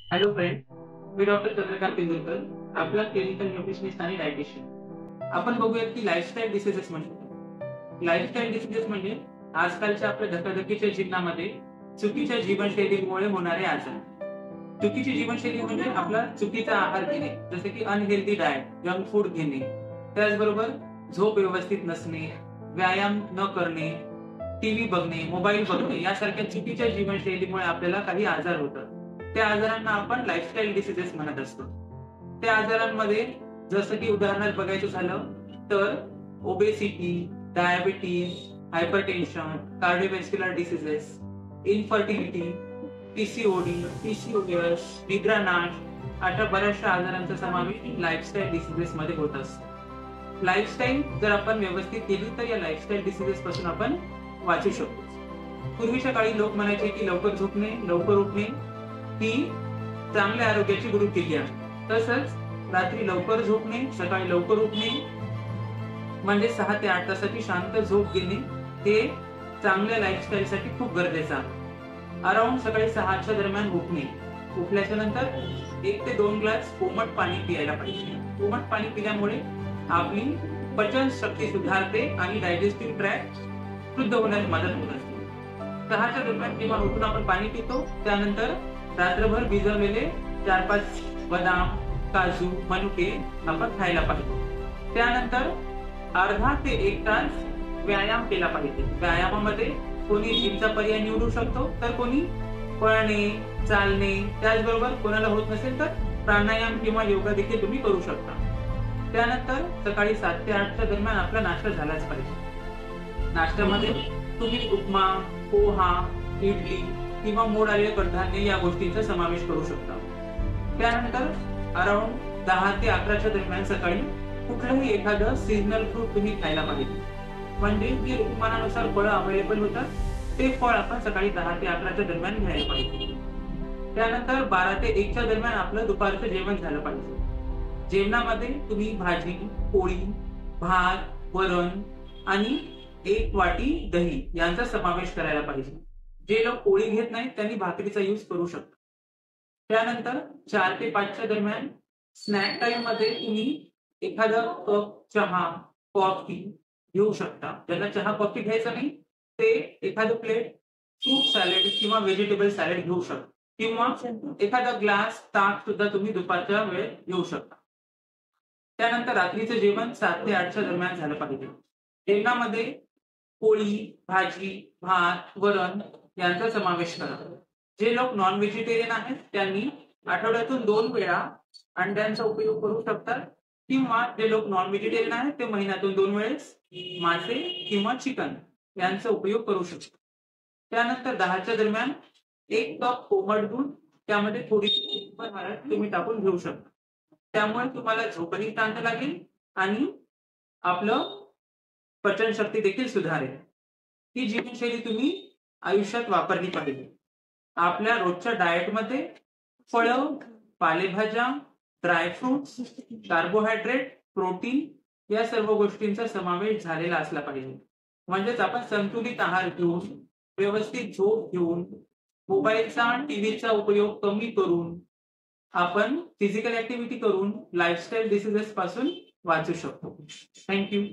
Hello friend, मी doctor Chandrakant Pinjarkar, आपला clinical nutritionist आणि dietitian. आपण बघूयात की लाईफस्टाईल डिसीजेस म्हणजे लाईफस्टाईल डिसीजेस म्हणजे आजकालच्या आपल्या धकाधकीच्या जीवनामध्ये चुकीच्या जीवनशैलीमुळे होणारे आजार. चुकीची जीवनशैली म्हणजे आपला चुकीचा आहार घेणे, जसे की अनहेल्दी डाएट, जंक फूड घेणे, त्याचबरोबर झोप व्यवस्थित नसणे, व्यायाम न करणे, टीव्ही बघणे, मोबाईल बघणे यासारख्या चुकीच्या जीवनशैलीमुळे आपल्याला काही आजार होतात. त्या आजारांना आपण लाईफस्टाईल डिसीजेस म्हणत असतो. त्या आजारांमध्ये जसं की उदाहरणार्थ बघायचं झालं तर obesity, diabetes, hypertension, cardiovascular diseases, infertility, PCOD, PCOS, निद्रानाश अशा बऱ्याचशा आजारांचा समावेश लाईफस्टाईल डिसीजेस मध्ये होत असतो. लाईफस्टाईल जर आपण व्यवस्थित केली तर या लाईफस्टाईल डिसीजेस पासून आपण वाचू शकतो. पूर्वीच्या काळी लोक म्हणायचे की लवकर झोपणे, लवकर उठणे ही चांगल्या आरोग्याची गुरुकिल्ली आहे. तसंच रात्री लवकर झोपणे, सकाळी लवकर उठणे म्हणजे 6 ते 8 तासाची शांत झोप घेणे हे चांगल्या लाईफस्टाईलसाठी खूप गरजेचं आहे. अराउंड सकाळी 6च्या दरम्यान उठणे. उठल्याच्या नंतर 1 ते 2 ग्लास कोमट पाणी पियायला पाहिजे. कोमट पाणी पिल्यामुळे आपली पचन शक्ती सुधारते आणि डायजेस्टिव्ह ट्रॅक्ट शुद्ध होण्यास मदत होत असते. 6च्या दरम्यान जेव्हा उठून आपण पाणी पितो त्यानंतर रात्रभर भिजवलेले 4-5 बदाम, काजू, मनुके आपण खायला पाहिजे. त्यानंतर अर्धा ते 1 तास व्यायाम केला पाहिजे. व्यायामामध्ये कोणी जिमचा पर्याय निवडू शकतो, तर कोणी पळणे, चालणे, त्याचबरोबर कोणाला होत नसेल तर प्राणायाम किंवा योगा देखील तुम्ही करू शकता. त्यानंतर सकाळी 7 ते 8च्या दरम्यान आपला नाश्ता झालाच पाहिजे. नाश्त्यामध्ये तुम्ही उपमा, पोहा, इडली किंवा मोड आलेले कडधान्य या गोष्टींचा समावेश करू शकता. त्यानंतर अराउंड 10 ते 11च्या दरम्यान सकाळी कुठलंही एखादं सीझनल फ्रूट तुम्ही खायला पाहिजे. म्हणजे जे ऋतुमानानुसार फळं अवेलेबल होतात ते फळ आपण सकाळी 10 ते 11च्या दरम्यान घ्यायला पाहिजे. त्यानंतर 12 ते 1च्या दरम्यान आपलं दुपारचं जेवण झालं पाहिजे. जेवणामध्ये तुम्ही भाजी, पोळी, भात, वरण आणि 1 वाटी दही यांचा समावेश करायला पाहिजे. जे लोक पोळी घेत नाहीत त्यांनी भाकरीचा यूज करू शकतात. त्यानंतर 4 ते 5च्या दरम्यान स्नॅक टाइम मध्ये तुम्ही एखादा कप चहा, कॉफी घेऊ शकता. ज्यांना चहा, कॉफी घ्यायचा नाही ते एखादं प्लेट फ्रूट सॅलड किंवा व्हेजिटेबल सॅलड घेऊ शकता किंवा एखादा ग्लास ताक सुद्धा तुम्ही दुपारच्या वेळेत घेऊ शकता. त्यानंतर रात्रीचं जेवण 7 ते 8च्या दरम्यान झालं पाहिजे. जेवणामध्ये पोळी, भाजी, भात, वरण यांचा समावेश करा. जे लोक नॉन व्हेजिटेरियन आहेत त्यांनी आठवड्यातून 2 वेळा अंड्यांचा उपयोग करू शकतात किंवा जे लोक नॉन व्हेजिटेरियन आहेत ते महिन्यातून 2 वेळेस मासे किंवा चिकन यांचा उपयोग करू शकतात. त्यानंतर 10च्या दरम्यान 1 कप कोमट दूध त्यामध्ये थोडी हळद तुम्ही टाकून घेऊ शकता. त्यामुळे तुम्हाला झोपही शांत लागेल आणि आपलं पचनशक्ती देखील सुधारेल. ही जीवनशैली तुम्ही आयुष्यात वापरली पाहिजे. आपल्या रोजच्या डाएटमध्ये फळं, पालेभाज्या, ड्रायफ्रुट्स, कार्बोहायड्रेट, प्रोटीन या सर्व गोष्टींचा समावेश झालेला असला पाहिजे. म्हणजेच आपण संतुलित आहार घेऊन, व्यवस्थित झोप घेऊन, मोबाईलचा, टीव्हीचा उपयोग कमी करून आपण फिजिकल ऍक्टिव्हिटी करून लाईफस्टाईल डिसीजेस पासून वाचू शकतो. थँक्यू.